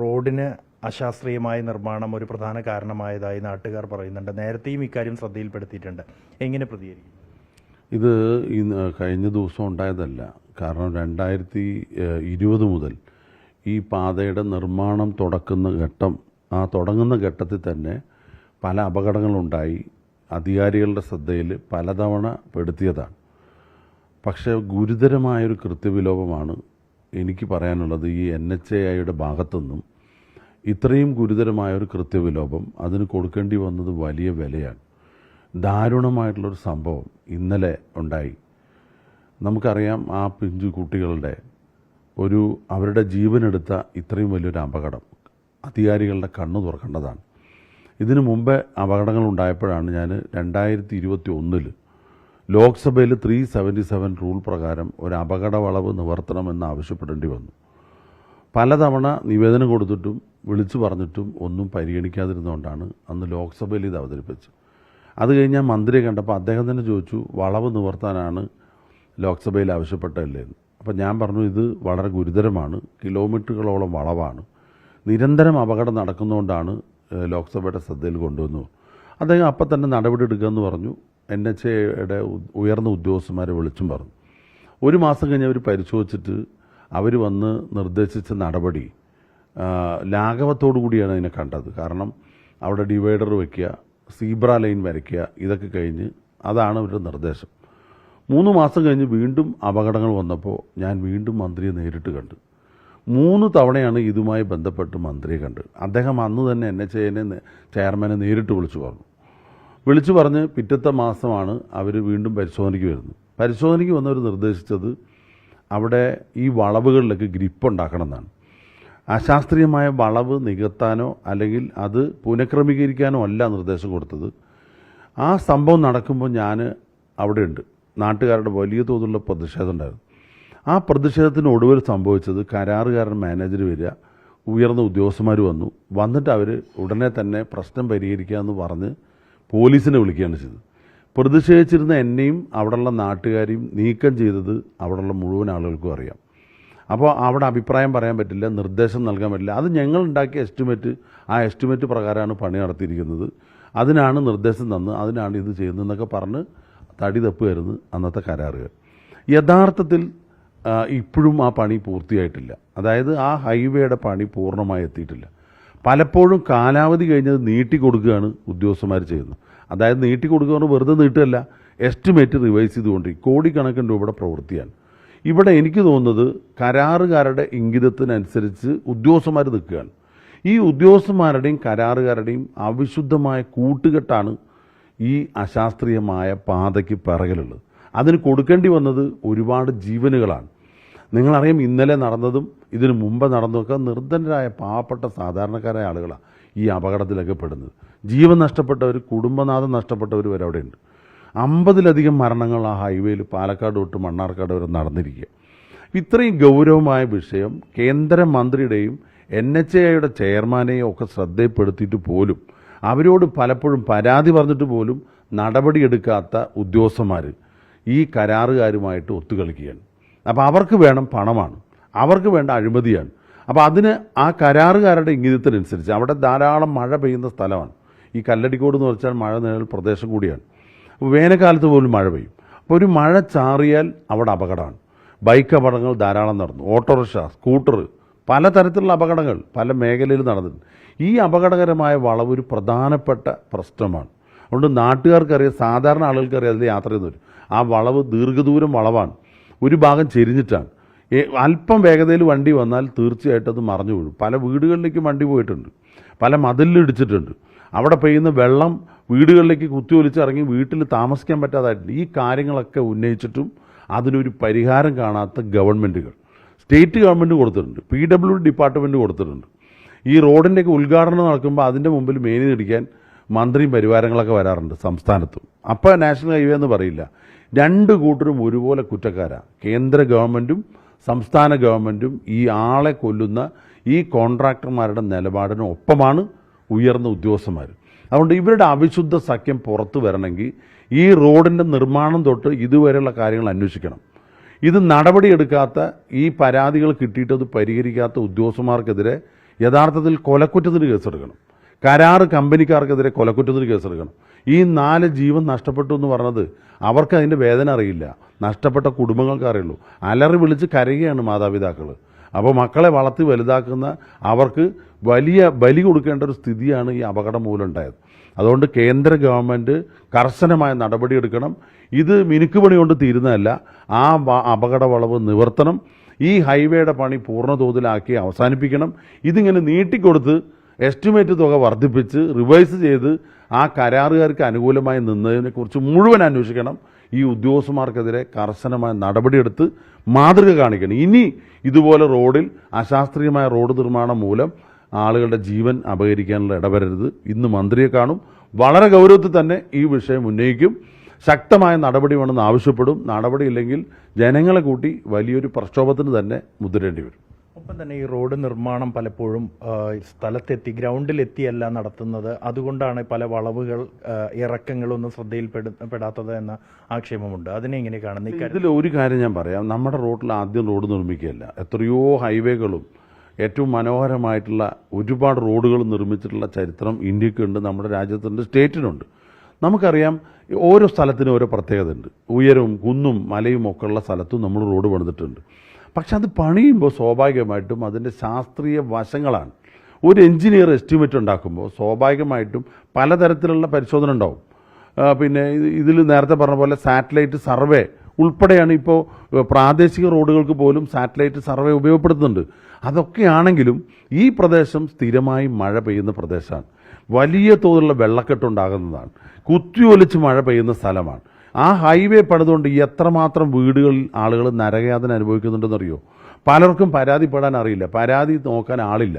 റോഡിന് അശാസ്ത്രീയമായ നിർമ്മാണം ഒരു പ്രധാന കാരണമായതായി നാട്ടുകാർ പറയുന്നുണ്ട്. നേരത്തെയും ഇക്കാര്യം ശ്രദ്ധയിൽപ്പെടുത്തിയിട്ടുണ്ട്. എങ്ങനെ പ്രതികരിക്കും? ഇത് കഴിഞ്ഞ ദിവസം ഉണ്ടായതല്ല. കാരണം 2020 മുതൽ ഈ പാതയുടെ നിർമ്മാണം തുടങ്ങുന്ന ഘട്ടത്തിൽ തന്നെ പല അപകടങ്ങളുണ്ടായി. അധികാരികളുടെ ശ്രദ്ധയിൽ പലതവണ പെടുത്തിയതാണ്. പക്ഷേ ഗുരുതരമായൊരു കൃത്യവിലോപമാണ് എനിക്ക് പറയാനുള്ളത്. ഈ NHAIയുടെ ഭാഗത്തുനിന്നും ഇത്രയും ഗുരുതരമായൊരു കൃത്യവിലോപം അതിന് കൊടുക്കേണ്ടി വന്നത് വലിയ വിലയാണ്. ദാരുണമായിട്ടുള്ളൊരു സംഭവം ഇന്നലെ ഉണ്ടായി. നമുക്കറിയാം, ആ പിഞ്ചു കുട്ടികളുടെ അവരുടെ ജീവനെടുത്ത ഇത്രയും വലിയൊരു അപകടം അധികാരികളുടെ കണ്ണു തുറക്കേണ്ടതാണ്. ഇതിനു മുമ്പേ അപകടങ്ങൾ ഉണ്ടായപ്പോഴാണ് ഞാൻ 2021 ലോക്സഭയിൽ 377 റൂൾ പ്രകാരം ഒരു അപകട വളവ് നിവർത്തണമെന്ന് ആവശ്യപ്പെടേണ്ടി വന്നു. പലതവണ നിവേദനം കൊടുത്തിട്ടും വിളിച്ചു പറഞ്ഞിട്ടും ഒന്നും പരിഗണിക്കാതിരുന്നുകൊണ്ടാണ് അന്ന് ലോക്സഭയിൽ ഇത് അവതരിപ്പിച്ചത്. അത് കഴിഞ്ഞ് ഞാൻ മന്ത്രിയെ കണ്ടപ്പോൾ അദ്ദേഹം തന്നെ ചോദിച്ചു, വളവ് നിവർത്താനാണ് ലോക്സഭയിൽ ആവശ്യപ്പെട്ടതല്ലേ എന്ന്. അപ്പം ഞാൻ പറഞ്ഞു, ഇത് വളരെ ഗുരുതരമാണ്, കിലോമീറ്ററുകളോളം വളവാണ്, നിരന്തരം അപകടം നടക്കുന്നതുകൊണ്ടാണ് ലോക്സഭയുടെ ശ്രദ്ധയിൽ കൊണ്ടുവന്നു. അദ്ദേഹം അപ്പം തന്നെ നടപടി എടുക്കുമെന്ന് പറഞ്ഞു. NHAIയുടെ ഉയർന്ന ഉദ്യോഗസ്ഥന്മാരെ വിളിച്ചും പറഞ്ഞു. ഒരു മാസം കഴിഞ്ഞ് അവർ പരിശോധിച്ചിട്ട് അവർ വന്ന് നിർദ്ദേശിച്ച നടപടി ലാഘവത്തോടു കൂടിയാണ് അതിനെ കണ്ടത്. കാരണം അവിടെ ഡിവൈഡർ വയ്ക്കുക, സീബ്ര ലൈൻ വരയ്ക്കുക, ഇതൊക്കെ കഴിഞ്ഞ് അതാണ് അവരുടെ നിർദ്ദേശം. 3 മാസം കഴിഞ്ഞ് വീണ്ടും അപകടങ്ങൾ വന്നപ്പോൾ ഞാൻ വീണ്ടും മന്ത്രിയെ നേരിട്ട് കണ്ടു. 3 തവണയാണ് ഇതുമായി ബന്ധപ്പെട്ട് മന്ത്രിയെ കണ്ടത്. അദ്ദേഹം അന്ന് തന്നെ NHAIനെ ചെയർമാനെ നേരിട്ട് വിളിച്ചു പറഞ്ഞ് പിറ്റത്തെ മാസമാണ് അവർ വീണ്ടും പരിശോധനയ്ക്ക് വരുന്നത്. പരിശോധനയ്ക്ക് വന്നവർ നിർദ്ദേശിച്ചത് അവിടെ ഈ വളവുകളിലൊക്കെ ഗ്രിപ്പ് ഉണ്ടാക്കണം എന്നാണ്. അശാസ്ത്രീയമായ വളവ് നികത്താനോ അല്ലെങ്കിൽ അത് പുനഃക്രമീകരിക്കാനോ അല്ല നിർദ്ദേശം കൊടുത്തത്. ആ സംഭവം നടക്കുമ്പോൾ ഞാൻ അവിടെയുണ്ട്. നാട്ടുകാരുടെ വലിയ തോതിലുള്ള പ്രതിഷേധം ഉണ്ടായിരുന്നു. ആ പ്രതിഷേധത്തിന് ഒടുവിൽ സംഭവിച്ചത് കരാറുകാരൻ മാനേജർ വരിക, ഉയർന്ന ഉദ്യോഗസ്ഥന്മാർ വന്നിട്ട് അവർ ഉടനെ തന്നെ പ്രശ്നം പരിഹരിക്കുക എന്ന് പറഞ്ഞ് പോലീസിനെ വിളിക്കുകയാണ് ചെയ്തത്. പ്രതിഷേധിച്ചിരുന്ന എന്നെയും അവിടെയുള്ള നാട്ടുകാരെയും നീക്കം ചെയ്തത് അവിടെയുള്ള മുഴുവൻ ആളുകൾക്കും അറിയാം. അപ്പോൾ അവിടെ അഭിപ്രായം പറയാൻ പറ്റില്ല, നിർദ്ദേശം നൽകാൻ പറ്റില്ല. അത് ഞങ്ങൾ ഉണ്ടാക്കിയ ആ എസ്റ്റിമേറ്റ് പ്രകാരമാണ് പണി നടത്തിയിരിക്കുന്നത്, അതിനാണ് നിർദ്ദേശം തന്ന്, അതിനാണ് ഇത് ചെയ്യുന്നതെന്നൊക്കെ പറഞ്ഞ് തടി തപ്പുമായിരുന്നു അന്നത്തെ കരാറുകാർ. യഥാർത്ഥത്തിൽ ഇപ്പോഴും ആ പണി പൂർത്തിയായിട്ടില്ല. അതായത് ആ ഹൈവേയുടെ പണി പൂർണ്ണമായി എത്തിയിട്ടില്ല. പലപ്പോഴും കാലാവധി കഴിഞ്ഞത് നീട്ടിക്കൊടുക്കുകയാണ് ഉദ്യോഗസ്ഥന്മാർ ചെയ്യുന്നത്. അതായത് നീട്ടിക്കൊടുക്കുക വെറുതെ നീട്ടുകയല്ല, എസ്റ്റിമേറ്റ് റിവൈസ് ചെയ്തുകൊണ്ടിരിക്കും. കോടിക്കണക്കിന് രൂപയുടെ പ്രവൃത്തിയാണ്. ഇവിടെ എനിക്ക് തോന്നുന്നത് കരാറുകാരുടെ ഇംഗിതത്തിനനുസരിച്ച് ഉദ്യോഗസ്ഥന്മാർ നിൽക്കുകയാണ്. ഈ ഉദ്യോഗസ്ഥന്മാരുടെയും കരാറുകാരുടെയും അവിശുദ്ധമായ കൂട്ടുകെട്ടാണ് ഈ അശാസ്ത്രീയമായ പാതയ്ക്ക് പിറകിലുള്ളത്. അതിന് കൊടുക്കേണ്ടി വന്നത് ഒരുപാട് ജീവനുകളാണ്. നിങ്ങളറിയാം, ഇന്നലെ നടന്നതും ഇതിനു മുമ്പ് നടന്നതൊക്കെ നിർധനരായ പാവപ്പെട്ട സാധാരണക്കാരായ ആളുകളാണ് ഈ അപകടത്തിലൊക്കെ പെടുന്നത്. ജീവൻ നഷ്ടപ്പെട്ടവർ, കുടുംബനാഥം നഷ്ടപ്പെട്ടവർ വരെ അവിടെയുണ്ട്. 50-ലധികം മരണങ്ങൾ ആ ഹൈവേയിൽ പാലക്കാട് തൊട്ട് മണ്ണാർക്കാട് വരെ നടന്നിരിക്കുക. ഇത്രയും ഗൗരവമായ വിഷയം കേന്ദ്രമന്ത്രിയുടെയും NHAIയുടെ ചെയർമാനെയും ഒക്കെ ശ്രദ്ധയിൽപ്പെടുത്തിയിട്ട് പോലും അവരോട് പലപ്പോഴും പരാതി പറഞ്ഞിട്ട് പോലും നടപടിയെടുക്കാത്ത ഉദ്യോഗസ്ഥന്മാർ ഈ കരാറുകാരുമായിട്ട് ഒത്തുകളിക്കുകയാണ്. അപ്പോൾ അവർക്ക് വേണം പണമാണ്, അവർക്ക് വേണ്ട അഴിമതിയാണ്. അപ്പോൾ അതിന് ആ കരാറുകാരുടെ ഇംഗിതത്തിനനുസരിച്ച് അവിടെ ധാരാളം മഴ പെയ്യുന്ന സ്ഥലമാണ്. ഈ കല്ലടിക്കോട് എന്ന് വെച്ചാൽ മഴ നിഴൽ പ്രദേശം കൂടിയാണ്. വേനൽക്കാലത്ത് പോലും മഴ പെയ്യും. അപ്പോൾ ഒരു മഴ ചാറിയാൽ അവിടെ അപകടമാണ്. ബൈക്ക് അപകടങ്ങൾ ധാരാളം നടന്നു, ഓട്ടോറിക്ഷ, സ്കൂട്ടർ, പലതരത്തിലുള്ള അപകടങ്ങൾ പല മേഖലയിൽ നടന്നിട്ടുണ്ട്. ഈ അപകടകരമായ വളവ് ഒരു പ്രധാനപ്പെട്ട പ്രശ്നമാണ്. അതുകൊണ്ട് നാട്ടുകാർക്കറിയാം, സാധാരണ ആളുകൾക്കറിയാം അതിൽ യാത്ര ചെയ്യുന്നവർ. ആ വളവ് ദീർഘദൂരം വളവാണ്, ഒരു ഭാഗം ചെരിഞ്ഞിട്ടാണ്. അല്പം വേഗതയിൽ വണ്ടി വന്നാൽ തീർച്ചയായിട്ടും അത് മറിഞ്ഞു വീഴും. പല വീടുകളിലേക്ക് വണ്ടി പോയിട്ടുണ്ട്, പല മതിലിടിച്ചിട്ടുണ്ട്. അവിടെ പെയ്യുന്ന വെള്ളം വീടുകളിലേക്ക് കുത്തിയൊലിച്ചിറങ്ങി വീട്ടിൽ താമസിക്കാൻ പറ്റാതായിട്ടുണ്ട്. ഈ കാര്യങ്ങളൊക്കെ ഉന്നയിച്ചിട്ടും അതിനൊരു പരിഹാരം കാണാത്ത ഗവൺമെൻറ്റുകൾ, സ്റ്റേറ്റ് ഗവൺമെൻറ് കൊടുത്തിട്ടുണ്ട്, PWD ഡിപ്പാർട്ട്മെൻറ്റ് കൊടുത്തിട്ടുണ്ട്. ഈ റോഡിൻ്റെയൊക്കെ ഉദ്ഘാടനം നടക്കുമ്പോൾ അതിൻ്റെ മുമ്പിൽ മേനി നിടിക്കാൻ മന്ത്രിയും പരിവാരങ്ങളൊക്കെ വരാറുണ്ട് സംസ്ഥാനത്തും. അപ്പോൾ നാഷണൽ ഹൈവേ എന്ന് പറയില്ല. 2 കൂട്ടരും ഒരുപോലെ കുറ്റക്കാരാണ്. കേന്ദ്ര ഗവൺമെൻറ്റും സംസ്ഥാന ഗവൺമെൻറ്റും ഈ ആളെ കൊല്ലുന്ന ഈ കോൺട്രാക്ടർമാരുടെ നിലപാടിന് ഒപ്പമാണ് ഉയർന്ന ഉദ്യോഗസ്ഥന്മാർ. അതുകൊണ്ട് ഇവരുടെ അവിശുദ്ധ സഖ്യം പുറത്തു വരണമെങ്കിൽ ഈ റോഡിൻ്റെ നിർമ്മാണം തൊട്ട് ഇതുവരെയുള്ള കാര്യങ്ങൾ അന്വേഷിക്കണം. ഇത് നടപടിയെടുക്കാത്ത, ഈ പരാതികൾ കിട്ടിയിട്ടത് പരിഹരിക്കാത്ത ഉദ്യോഗസ്ഥന്മാർക്കെതിരെ യഥാർത്ഥത്തിൽ കൊലക്കുറ്റത്തിന് കേസെടുക്കണം. കരാറ് കമ്പനിക്കാർക്കെതിരെ കൊലക്കുറ്റത്തിന് കേസെടുക്കണം. ഈ 4 ജീവൻ നഷ്ടപ്പെട്ടു എന്ന് പറഞ്ഞത് അവർക്ക് അതിൻ്റെ വേദന അറിയില്ല, നഷ്ടപ്പെട്ട കുടുംബങ്ങൾക്ക് അറിയുള്ളൂ. അലറി വിളിച്ച് കരയുകയാണ് മാതാപിതാക്കൾ. അപ്പോൾ മക്കളെ വളർത്തി വലുതാക്കുന്ന അവർക്ക് വലിയ ബലി കൊടുക്കേണ്ട ഒരു സ്ഥിതിയാണ് ഈ അപകടം മൂലമുണ്ടായത്. അതുകൊണ്ട് കേന്ദ്ര ഗവൺമെൻറ് കർശനമായ നടപടിയെടുക്കണം. ഇത് മിനുക്കുപണി കൊണ്ട് തീരുന്നതല്ല. ആ അപകട വളവ് നിവർത്തണം. ഈ ഹൈവേയുടെ പണി പൂർണ്ണതോതിലാക്കി അവസാനിപ്പിക്കണം. ഇതിങ്ങനെ നീട്ടിക്കൊടുത്ത് എസ്റ്റിമേറ്റ് തുക വർദ്ധിപ്പിച്ച് റിവൈസ് ചെയ്ത് ആ കരാറുകാർക്ക് അനുകൂലമായി നിന്നതിനെക്കുറിച്ച് മുഴുവൻ അന്വേഷിക്കണം. ഈ ഉദ്യോഗസ്ഥന്മാർക്കെതിരെ കർശനമായ നടപടിയെടുത്ത് മാതൃക കാണിക്കണം. ഇനി ഇതുപോലെ റോഡിൽ അശാസ്ത്രീയമായ റോഡ് നിർമ്മാണം മൂലം ആളുകളുടെ ജീവൻ അപഹരിക്കാനുള്ള ഇടവരരുത്. ഇന്ന് മന്ത്രിയെ കാണും, വളരെ ഗൗരവത്തിൽ തന്നെ ഈ വിഷയം ഉന്നയിക്കും. ശക്തമായ നടപടി വേണമെന്ന് ആവശ്യപ്പെടും. നടപടിയില്ലെങ്കിൽ ജനങ്ങളെ കൂട്ടി വലിയൊരു പ്രക്ഷോഭത്തിന് തന്നെ മുതിരേണ്ടി വരും. ഒപ്പം തന്നെ ഈ റോഡ് നിർമ്മാണം പലപ്പോഴും സ്ഥലത്തെത്തി ഗ്രൗണ്ടിലെത്തിയല്ല നടത്തുന്നത്. അതുകൊണ്ടാണ് പല വളവുകൾ ഇറക്കങ്ങളൊന്നും ശ്രദ്ധയിൽപ്പെടാത്തത് എന്ന ആക്ഷേപമുണ്ട്. അതിനെ എങ്ങനെ കാണുന്നത്? ഇതിൽ ഒരു കാര്യം ഞാൻ പറയാം. നമ്മുടെ റോഡിൽ ആദ്യം റോഡ് നിർമ്മിക്കുകയല്ല, എത്രയോ ഹൈവേകളും ഏറ്റവും മനോഹരമായിട്ടുള്ള ഒരുപാട് റോഡുകൾ നിർമ്മിച്ചിട്ടുള്ള ചരിത്രം ഇന്ത്യക്കുണ്ട്, നമ്മുടെ രാജ്യത്തുണ്ട്, സ്റ്റേറ്റിനുണ്ട്. നമുക്കറിയാം ഓരോ സ്ഥലത്തിനും ഓരോ പ്രത്യേകത ഉണ്ട്. ഉയരവും കുന്നും മലയും ഒക്കെ ഉള്ള സ്ഥലത്തും നമ്മൾ റോഡ് പണിതിട്ടുണ്ട്. പക്ഷെ അത് പണിയുമ്പോൾ സ്വാഭാവികമായിട്ടും അതിൻ്റെ ശാസ്ത്രീയ വശങ്ങളാണ്. ഒരു എഞ്ചിനീയർ എസ്റ്റിമേറ്റ് ഉണ്ടാക്കുമ്പോൾ സ്വാഭാവികമായിട്ടും പലതരത്തിലുള്ള പരിശോധന ഉണ്ടാവും. പിന്നെ ഇതിൽ നേരത്തെ പറഞ്ഞ പോലെ സാറ്റലൈറ്റ് സർവേ ഉൾപ്പെടെയാണ് ഇപ്പോൾ പ്രാദേശിക റോഡുകൾക്ക് പോലും സാറ്റലൈറ്റ് സർവേ ഉപയോഗപ്പെടുത്തുന്നുണ്ട്. അതൊക്കെയാണെങ്കിലും ഈ പ്രദേശം സ്ഥിരമായി മഴ പെയ്യുന്ന പ്രദേശമാണ്. വലിയ തോതിലുള്ള വെള്ളക്കെട്ടുണ്ടാകുന്നതാണ്. കുത്തിയൊലിച്ച് മഴ പെയ്യുന്ന സ്ഥലമാണ്. ആ ഹൈവേ പണിതുകൊണ്ട് എത്രമാത്രം വീടുകളിൽ ആളുകൾ നരകയാതന അനുഭവിക്കുന്നുണ്ടെന്നറിയോ? പലർക്കും പരാതിപ്പെടാൻ അറിയില്ല, പരാതി നോക്കാൻ ആളില്ല.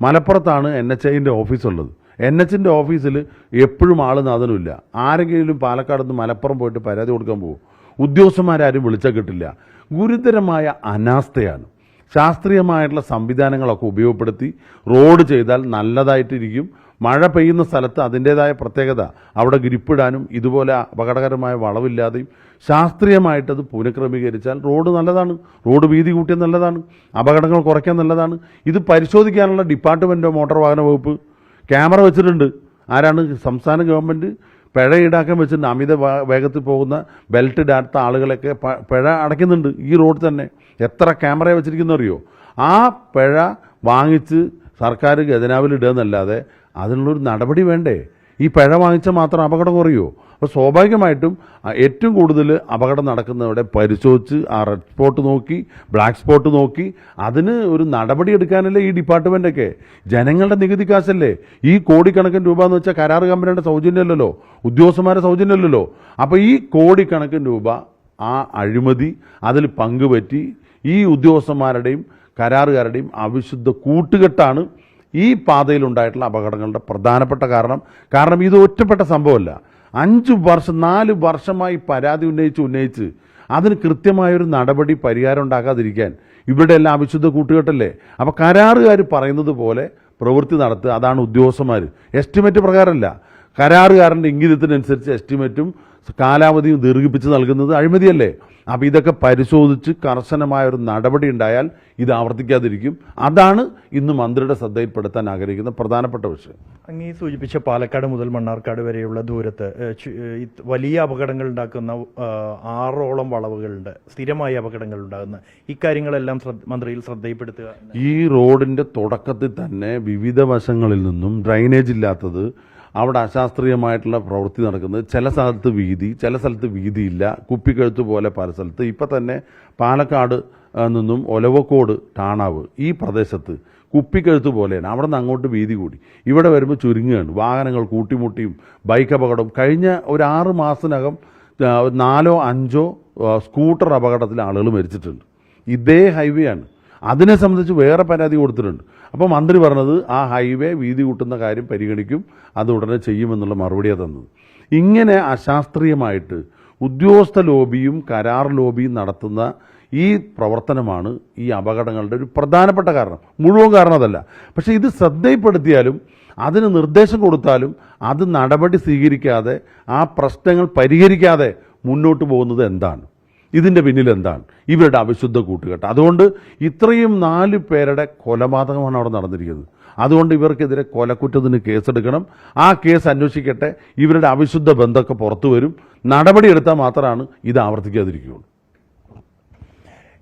മലപ്പുറത്താണ് NHIൻ്റെ ഓഫീസുള്ളത്. NHന്റെ ഓഫീസിൽ എപ്പോഴും നാഥനുമില്ല. ആരെങ്കിലും പാലക്കാട് നിന്ന് മലപ്പുറം പോയിട്ട് പരാതി കൊടുക്കാൻ പോകും, ഉദ്യോഗസ്ഥന്മാരാരും വിളിച്ചാൽ കിട്ടില്ല. ഗുരുതരമായ അനാസ്ഥയാണ്. ശാസ്ത്രീയമായിട്ടുള്ള സംവിധാനങ്ങളൊക്കെ ഉപയോഗപ്പെടുത്തി റോഡ് ചെയ്താൽ നല്ലതായിട്ടിരിക്കും. മഴ പെയ്യുന്ന സ്ഥലത്ത് അതിൻ്റേതായ പ്രത്യേകത, അവിടെ ഗ്രിപ്പിടാനും ഇതുപോലെ അപകടകരമായ വളവില്ലാതെയും ശാസ്ത്രീയമായിട്ടത് പുനഃക്രമീകരിച്ചാൽ റോഡ് നല്ലതാണ്, റോഡ് വീതി കൂട്ടിയാൽ നല്ലതാണ്, അപകടങ്ങൾ കുറയ്ക്കാൻ നല്ലതാണ്. ഇത് പരിശോധിക്കാനുള്ള ഡിപ്പാർട്ട്മെൻറ്റോ മോട്ടോർ വാഹന വകുപ്പ് ക്യാമറ വെച്ചിട്ടുണ്ട്. ആരാണ്? സംസ്ഥാന ഗവൺമെൻറ് പിഴ ഈടാക്കാൻ വെച്ചിട്ടുണ്ട്. അമിത വേഗത്തിൽ പോകുന്ന ബെൽറ്റ് ഇടാത്ത ആളുകളൊക്കെ പിഴ അടയ്ക്കുന്നുണ്ട് ഈ റോഡ് തന്നെ. എത്ര ക്യാമറ വെച്ചിരിക്കുന്നു അറിയോ? ആ പിഴ വാങ്ങിച്ച് സർക്കാർ ഖജനാവിൽ ഇടുക എന്നല്ലാതെ അതിനുള്ളൊരു നടപടി വേണ്ടേ? ഈ പിഴ വാങ്ങിച്ചാൽ മാത്രം അപകടം കുറയുമോ? അപ്പോൾ സ്വാഭാവികമായിട്ടും ഏറ്റവും കൂടുതൽ അപകടം നടക്കുന്നവിടെ പരിശോധിച്ച് ആ റെഡ് സ്പോട്ട് നോക്കി, ബ്ലാക്ക് സ്പോട്ട് നോക്കി അതിന് ഒരു നടപടി എടുക്കാനല്ലേ ഈ ഡിപ്പാർട്ട്മെൻറ്റൊക്കെ. ജനങ്ങളുടെ നികുതി കാശല്ലേ. ഈ കോടിക്കണക്കിന് രൂപ എന്ന് വെച്ചാൽ കരാർ കമ്പനിയുടെ സൗജന്യമല്ലല്ലോ, ഉദ്യോഗസ്ഥന്മാരുടെ സൗജന്യമല്ലല്ലോ. അപ്പോൾ ഈ കോടിക്കണക്കിന് രൂപ ആ അഴിമതി അതിൽ പങ്കുപറ്റി ഈ ഉദ്യോഗസ്ഥന്മാരുടെയും കരാറുകാരുടെയും അവിശുദ്ധ കൂട്ടുകെട്ടാണ് ഈ പാതയിലുണ്ടായിട്ടുള്ള അപകടങ്ങളുടെ പ്രധാനപ്പെട്ട കാരണം ഇത് ഒറ്റപ്പെട്ട സംഭവമല്ല. 5 വർഷം 4 വർഷമായി പരാതി ഉന്നയിച്ച് അതിന് കൃത്യമായൊരു നടപടി പരിഹാരം ഉണ്ടാക്കാതിരിക്കാൻ ഇവിടെ എല്ലാം അവിശുദ്ധ കൂട്ടുകെട്ടല്ലേ. അപ്പോൾ കരാറുകാർ പറയുന്നത് പോലെ പ്രവൃത്തി നടത്തുക, അതാണ് ഉദ്യോഗസ്ഥന്മാർ. എസ്റ്റിമേറ്റ് പ്രകാരമല്ല, കരാറുകാരൻ്റെ ഇംഗിതത്തിനനുസരിച്ച് എസ്റ്റിമേറ്റും കാലാവധിയും ദീർഘിപ്പിച്ച് നൽകുന്നത് അഴിമതിയല്ലേ. അപ്പോൾ ഇതൊക്കെ പരിശോധിച്ച് കർശനമായ ഒരു നടപടി ഉണ്ടായാൽ ഇത് ആവർത്തിക്കാതിരിക്കും. അതാണ് ഇന്ന് മന്ത്രിയുടെ ശ്രദ്ധയിൽപ്പെടുത്താൻ ആഗ്രഹിക്കുന്ന പ്രധാനപ്പെട്ട വിഷയം. അങ്ങ് ഈ സൂചിപ്പിച്ച പാലക്കാട് മുതൽ മണ്ണാർക്കാട് വരെയുള്ള ദൂരത്ത് വലിയ അപകടങ്ങൾ ഉണ്ടാക്കുന്ന 6ഓളം വളവുകളുണ്ട്, സ്ഥിരമായി അപകടങ്ങൾ ഉണ്ടാകുന്ന. ഇക്കാര്യങ്ങളെല്ലാം മന്ത്രിയിൽ ശ്രദ്ധയിൽപ്പെടുത്തുക. ഈ റോഡിൻ്റെ തുടക്കത്തിൽ തന്നെ വിവിധ വശങ്ങളിൽ നിന്നും ഡ്രൈനേജ് ഇല്ലാത്തത്, അവിടെ അശാസ്ത്രീയമായിട്ടുള്ള പ്രവൃത്തി നടക്കുന്നത്, ചില സ്ഥലത്ത് വീതി, ചില സ്ഥലത്ത് വീതിയില്ല, കുപ്പിക്കഴുത്ത് പോലെ പല സ്ഥലത്ത്. ഇപ്പം തന്നെ പാലക്കാട് നിന്നും ഒലവക്കോട് ടാണാവ് ഈ പ്രദേശത്ത് കുപ്പിക്കഴുത്ത് പോലെയാണ്. അവിടെ നിന്ന് അങ്ങോട്ട് വീതി കൂടി, ഇവിടെ വരുമ്പോൾ ചുരുങ്ങുകയാണ്. വാഹനങ്ങൾ കൂട്ടിമുട്ടിയും ബൈക്ക് അപകടം. കഴിഞ്ഞ ഒരു 6 മാസത്തിനകം 4 or 5 സ്കൂട്ടർ അപകടത്തിൽ ആളുകൾ മരിച്ചിട്ടുണ്ട്. ഇതേ ഹൈവേ ആണ്. അതിനെ സംബന്ധിച്ച് വേറെ പരാതി കൊടുത്തിട്ടുണ്ട്. അപ്പോൾ മന്ത്രി പറഞ്ഞത് ആ ഹൈവേ വീതി കൂട്ടുന്ന കാര്യം പരിഗണിക്കും, അത് ഉടനെ ചെയ്യുമെന്നുള്ള മറുപടിയാണ് തന്നത്. ഇങ്ങനെ അശാസ്ത്രീയമായിട്ട് ഉദ്യോഗസ്ഥ ലോബിയും കരാർ ലോബിയും നടത്തുന്ന ഈ പ്രവർത്തനമാണ് ഈ അപകടങ്ങളുടെ ഒരു പ്രധാനപ്പെട്ട കാരണം. മുഴുവൻ കാരണം അതല്ല. പക്ഷേ ഇത് ശ്രദ്ധയിൽപ്പെടുത്തിയാലും അതിന് നിർദ്ദേശം കൊടുത്താലും അത് നടപടി സ്വീകരിക്കാതെ ആ പ്രശ്നങ്ങൾ പരിഹരിക്കാതെ മുന്നോട്ട് പോകുന്നത് എന്താണ്? ഇതിൻ്റെ പിന്നിൽ എന്താണ്? ഇവരുടെ അവിശുദ്ധ കൂട്ടുകെട്ട്. അതുകൊണ്ട് ഇത്രയും 4 പേരുടെ കൊലപാതകമാണ് അവിടെ നടന്നിരിക്കുന്നത്. അതുകൊണ്ട് ഇവർക്കെതിരെ കൊലക്കുറ്റത്തിന് കേസെടുക്കണം. ആ കേസ് അന്വേഷിക്കട്ടെ. ഇവരുടെ അവിശുദ്ധ ബന്ധമൊക്കെ പുറത്തു വരും. നടപടിയെടുത്താൽ മാത്രമാണ് ഇത് ആവർത്തിക്കാതിരിക്കുകയുള്ളൂ.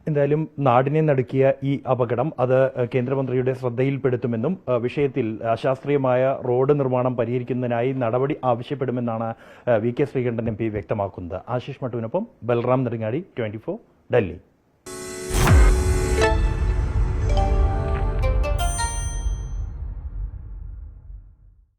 എന്തായാലും നാടിനെ നടുക്കിയ ഈ അപകടം അത് കേന്ദ്രമന്ത്രിയുടെ ശ്രദ്ധയിൽപ്പെടുത്തുമെന്നും വിഷയത്തിൽ അശാസ്ത്രീയമായ റോഡ് നിർമ്മാണം പരിഹരിക്കുന്നതിനായി നടപടി ആവശ്യപ്പെടുമെന്നാണ് വി കെ ശ്രീകണ്ഠൻ MP വ്യക്തമാക്കുന്നത്. ആശിഷ് മട്ടുവിനൊപ്പം ബൽറാം നെടുങ്ങാടി, 24 ഡൽഹി.